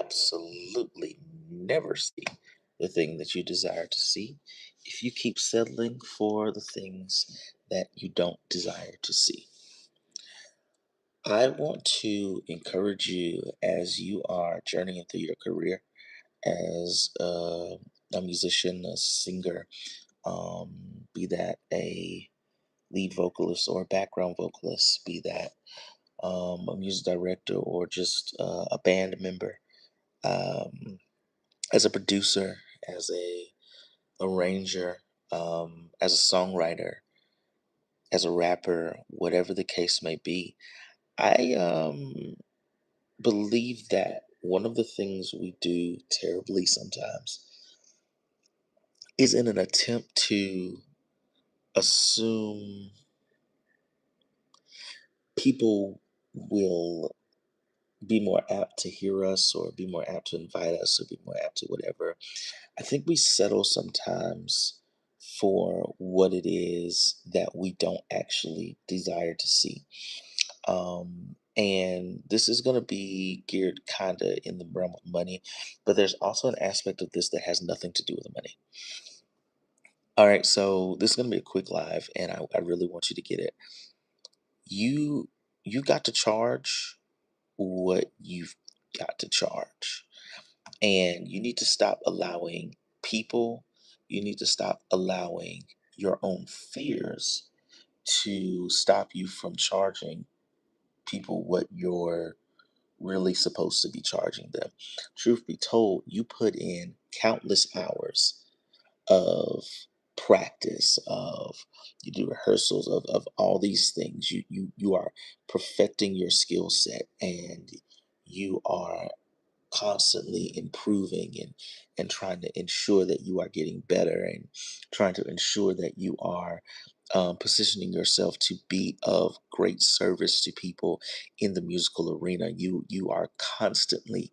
absolutely never see the thing that you desire to see if you keep settling for the things that you don't desire to see. I want to encourage you as you are journeying through your career as a musician, a singer, be that a lead vocalist or a background vocalist, be that a music director or just a band member, um, as a producer, as a arranger, as a songwriter, as a rapper, whatever the case may be. I believe that one of the things we do terribly sometimes is in an attempt to assume people will be more apt to hear us or be more apt to invite us or be more apt to whatever. I think we settle sometimes for what it is that we don't actually desire to see. And this is going to be geared kind of in the realm of money, but there's also an aspect of this that has nothing to do with the money. All right, so this is going to be a quick live, and I really want you to get it. You you got to charge what you've got to charge. And you need to stop allowing people, you need to stop allowing your own fears to stop you from charging people what you're really supposed to be charging them. Truth be told, you put in countless hours of practice, of you do rehearsals of all these things. You are perfecting your skill set, and you are constantly improving and trying to ensure that you are getting better and trying to ensure that you are positioning yourself to be of great service to people in the musical arena. You are constantly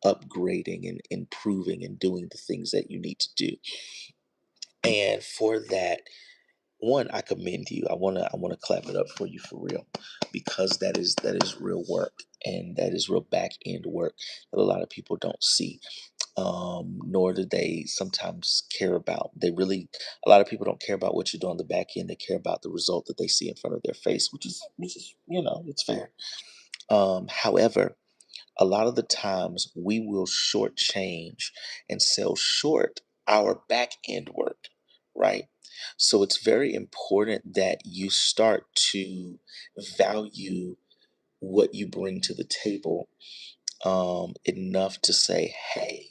upgrading and improving and doing the things that you need to do. And for that, one, I commend you. I wanna clap it up for you for real, because that is real work, and that is real back end work that a lot of people don't see. Nor do they sometimes care about. A lot of people don't care about what you do on the back end. They care about the result that they see in front of their face, which is it's fair. However, a lot of the times we will shortchange and sell short our back end work, right? So it's very important that you start to value what you bring to the table, enough to say, hey,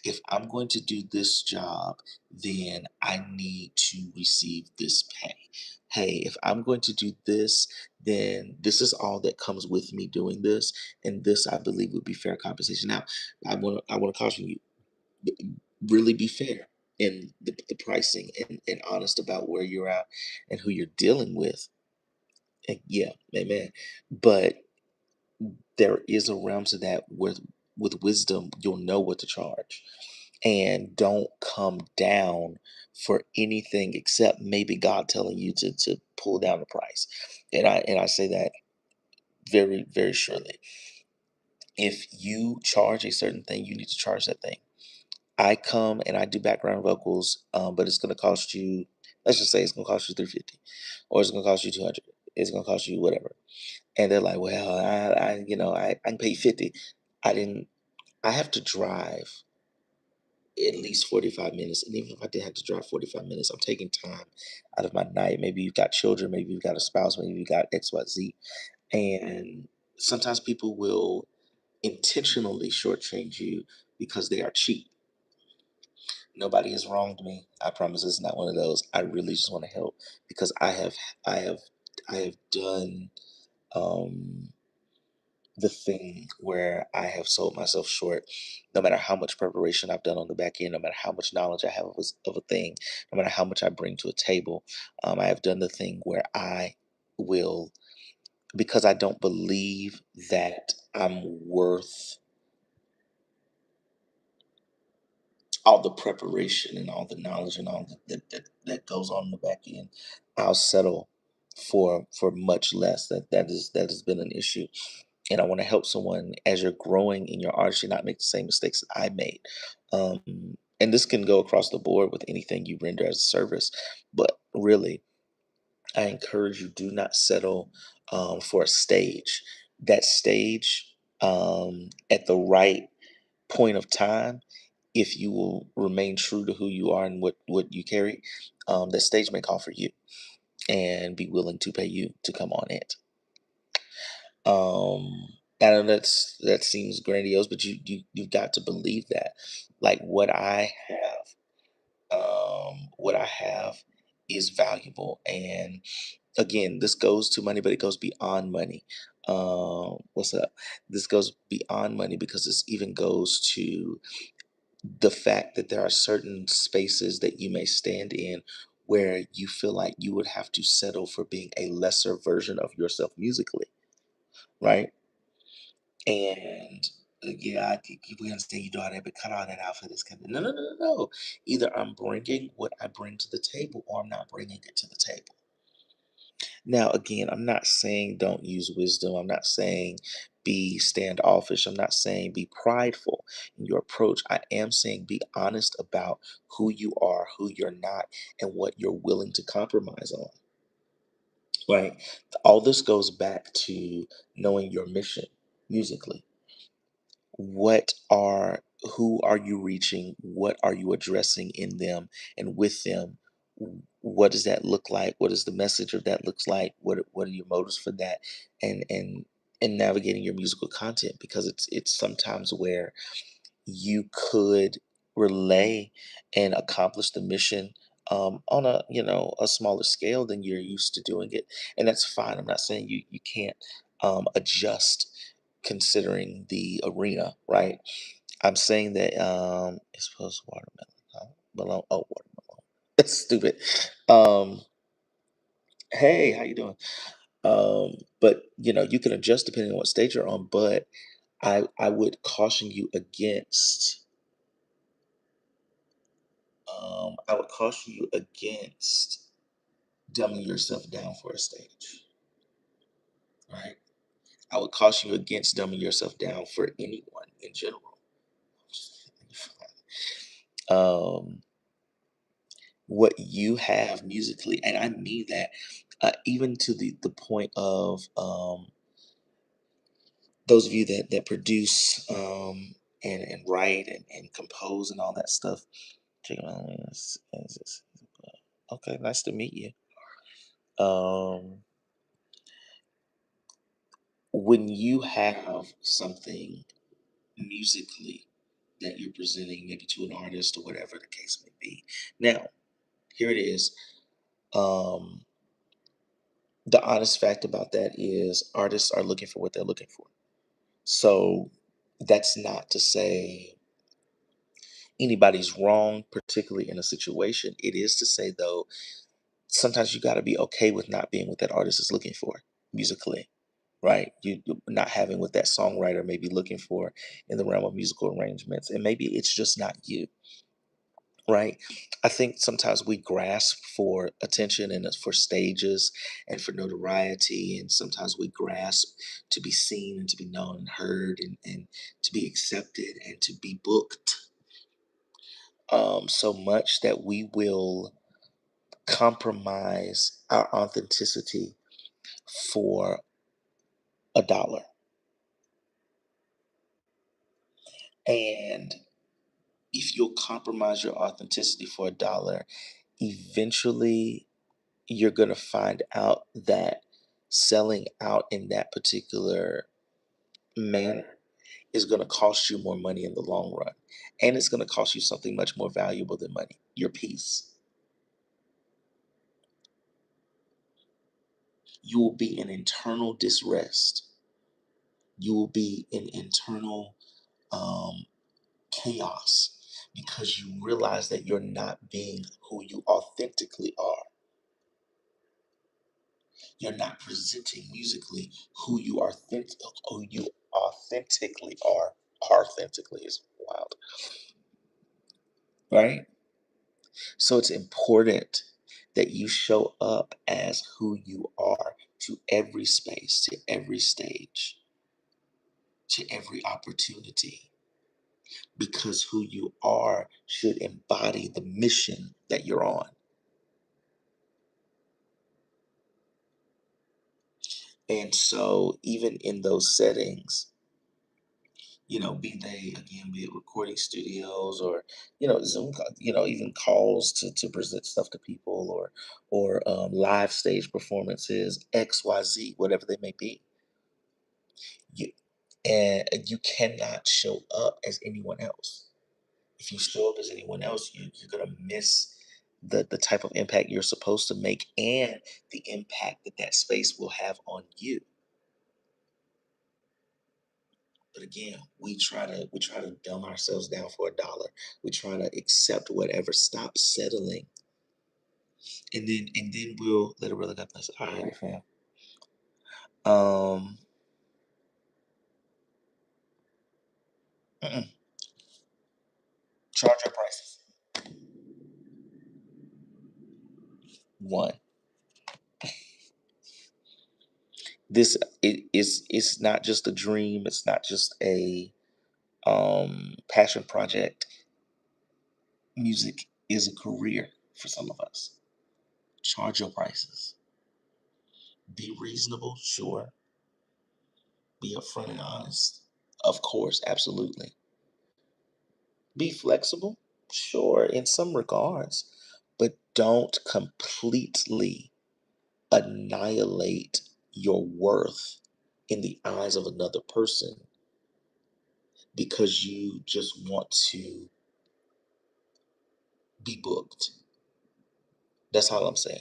if I'm going to do this job, then I need to receive this pay. Hey, if I'm going to do this, then this is all that comes with me doing this, and this I believe would be fair compensation. Now, I want to caution you: really be fair in the pricing, and honest about where you're at and who you're dealing with. And yeah, amen. But there is a realm to that where, with wisdom, you'll know what to charge, and don't come down for anything except maybe God telling you to pull down the price. And I say that very, very surely. If you charge a certain thing, you need to charge that thing. I come and I do background vocals, but it's gonna cost you, let's just say it's gonna cost you 350, or it's gonna cost you 200. It's gonna cost you whatever. And they're like, well, I can pay 50. I didn't I have to drive at least 45 minutes. And even if I did have to drive 45 minutes, I'm taking time out of my night. Maybe you've got children, maybe you've got a spouse, maybe you've got XYZ. And sometimes people will intentionally shortchange you because they are cheap. Nobody has wronged me. I promise it's not one of those. I really just want to help, because I have I have done um the thing where I have sold myself short, no matter how much preparation I've done on the back end, no matter how much knowledge I have of a thing, no matter how much I bring to a table. I have done the thing where I will, because I don't believe that I'm worth all the preparation and all the knowledge and all that goes on in the back end. I'll settle for much less. That has been an issue. and I want to help someone as you're growing in your artistry not make the same mistakes that I made. And this can go across the board with anything you render as a service, but really, I encourage you, do not settle for a stage. That stage, at the right point of time, if you will remain true to who you are and what you carry, that stage may call for you and be willing to pay you to come on it. Um, I know that seems grandiose, but you've got to believe that. Like what I have is valuable, and again, this goes to money, but it goes beyond money. What's up? This goes beyond money because this even goes to the fact that there are certain spaces that you may stand in where you feel like you would have to settle for being a lesser version of yourself musically, right? And yeah, I think we understand you do all that, but cut all that out for this kind of no, no, no, no, no. Either I'm bringing what I bring to the table, or I'm not bringing it to the table. Now, again, I'm not saying don't use wisdom. I'm not saying be standoffish. I'm not saying be prideful in your approach. I am saying be honest about who you are, who you're not, and what you're willing to compromise on. Right? All this goes back to knowing your mission musically. What are Who are you reaching? What are you addressing in them and with them? What does that look like? What is the message of that looks like? What are your motives for that? And navigating your musical content, because it's sometimes where you could relay and accomplish the mission on a a smaller scale than you're used to doing it, and that's fine. I'm not saying you can't adjust considering the arena, right? I'm saying that it's supposed to watermelon. Melon. Oh, watermelon. That's stupid. Um, hey, how you doing? But you can adjust depending on what stage you're on. But I would caution you against. I would caution you against dumbing yourself down for a stage, right? I would caution you against dumbing yourself down for anyone in general. Um, what you have musically, and I mean that, even to the point of those of you that produce and write and compose and all that stuff. Check it out. Okay, nice to meet you. When you have something musically that you're presenting, maybe to an artist or whatever the case may be. Now, here it is. Um, the honest fact about that is artists are looking for what they're looking for. So that's not to say anybody's wrong, particularly in a situation. It is to say, though, sometimes you got to be okay with not being what that artist is looking for musically, right? You not having what that songwriter may be looking for in the realm of musical arrangements, and maybe it's just not you, right? I think sometimes we grasp for attention and for stages and for notoriety, and sometimes we grasp to be seen and to be known and heard and to be accepted and to be booked, so much that we will compromise our authenticity for a dollar. And if you'll compromise your authenticity for a dollar, eventually you're going to find out that selling out in that particular manner is going to cost you more money in the long run. And it's going to cost you something much more valuable than money, your peace. You will be in internal disrest. You will be in internal um, chaos because you realize that you're not being who you authentically are. You're not presenting musically who you authentically are. Authentically is wild, right? So it's important that you show up as who you are to every space, to every stage. to every opportunity because who you are should embody the mission that you're on. And so, even in those settings, be it recording studios or, Zoom, even calls to present stuff to people or live stage performances, XYZ, whatever they may be. You, and you cannot show up as anyone else. If you show up as anyone else, you're gonna miss the type of impact you're supposed to make and the impact that that space will have on you. But again, we try to dumb ourselves down for a dollar. We try to accept whatever. Stop settling, and then we'll let it really got this. All right, fam. Um, mm-mm. Charge your prices. One, this it's not just a dream. It's not just a passion project. Music is a career for some of us. Charge your prices. Be reasonable, sure. Be upfront and honest, of course, absolutely. Be flexible, sure, in some regards, but don't completely annihilate your worth in the eyes of another person because you just want to be booked. That's all I'm saying.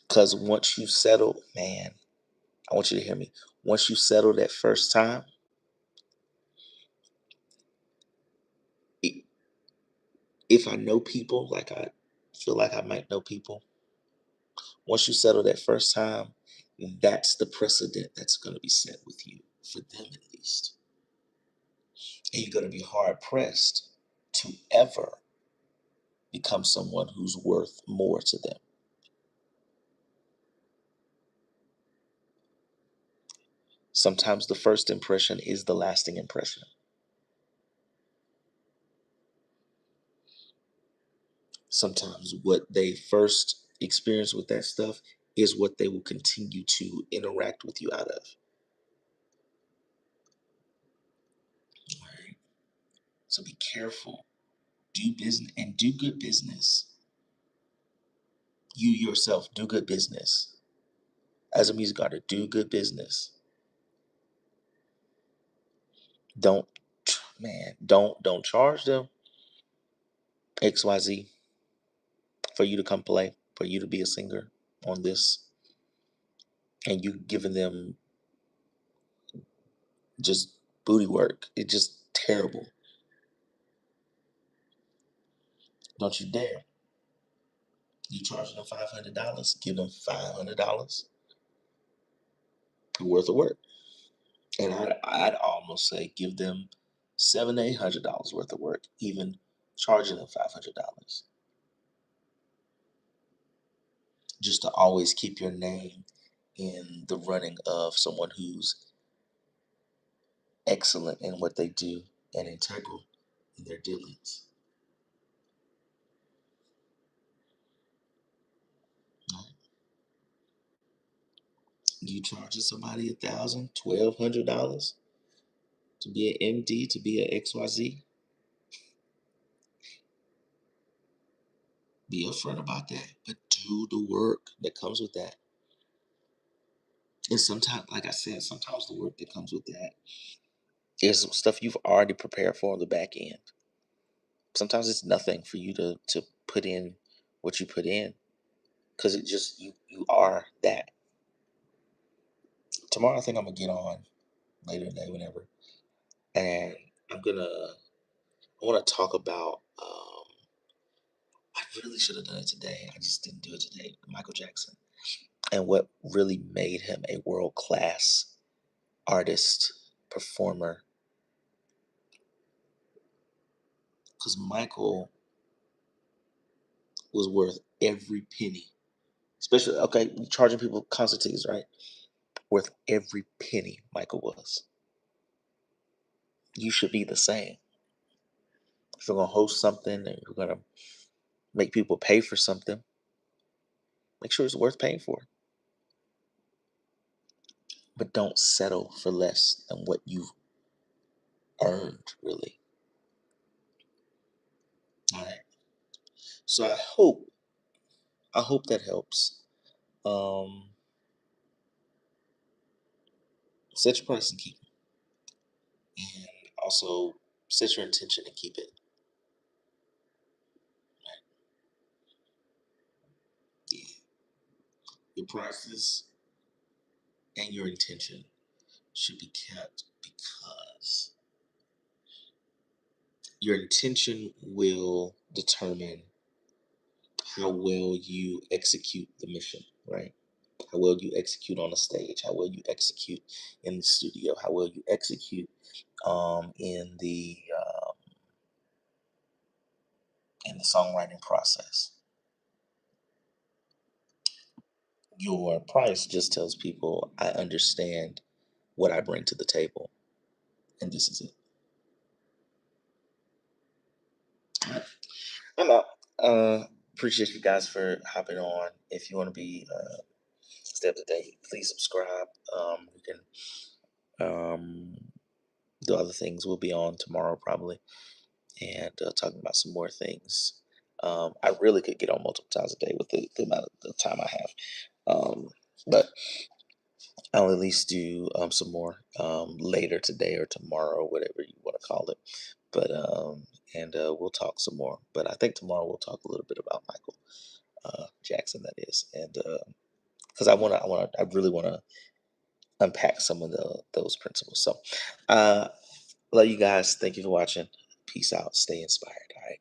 Because once you settle, man, I want you to hear me. Once you settle that first time, i- if I know people, like I feel like I might know people, once you settle that first time, that's the precedent that's going to be set with you, for them at least. And you're going to be hard pressed to ever become someone who's worth more to them. Sometimes the first impression is the lasting impression. Sometimes what they first experience with that stuff is what they will continue to interact with you out of. All right. So be careful. Do business and do good business. You yourself do good business. As a music artist, do good business. Don't don't charge them XYZ for you to come play, for you to be a singer on this, and you giving them just booty work. It's just terrible. Don't you dare. You charging them $500, give them $500 worth of work. And I'd almost say give them $700-800 worth of work, even charging them $500, just to always keep your name in the running of someone who's excellent in what they do and integral in their dealings. Right? You charging somebody $1,000, $1,200 to be an MD, to be an XYZ? Be upfront about that, but do the work that comes with that. And sometimes, like I said, sometimes the work that comes with that is stuff you've already prepared for on the back end. Sometimes it's nothing for you to put in what you put in because it just you are that. Tomorrow, I think I'm gonna get on later today, whenever, and I'm gonna I want to talk about. I really should have done it today. I just didn't do it today. Michael Jackson and what really made him a world class artist, performer. Because Michael was worth every penny. Especially, okay, charging people concerts, right? worth every penny Michael was. You should be the same. If you're gonna host something and you're gonna make people pay for something, make sure it's worth paying for. But don't settle for less than what you've earned, really. All right. So I hope that helps. Um, Set your price and keep it, and also set your intention and keep it. Yeah. Your prices and your intention should be kept because your intention will determine how well you execute the mission, right? How well you execute on the stage, how well you execute in the studio, how well you execute in the songwriting process. Your price just tells people I understand what I bring to the table, and this is it. All right, I'm out. Appreciate you guys for hopping on. If you want to be stay up to date, please subscribe. We can do other things. We'll be on tomorrow probably, and talking about some more things. I really could get on multiple times a day with the amount of the time I have. But I'll at least do some more later today or tomorrow, whatever you want to call it. But and we'll talk some more. But I think tomorrow we'll talk a little bit about Michael Jackson, that is, and because I really want to unpack some of those principles. So, love you guys. Thank you for watching. Peace out. Stay inspired. All right.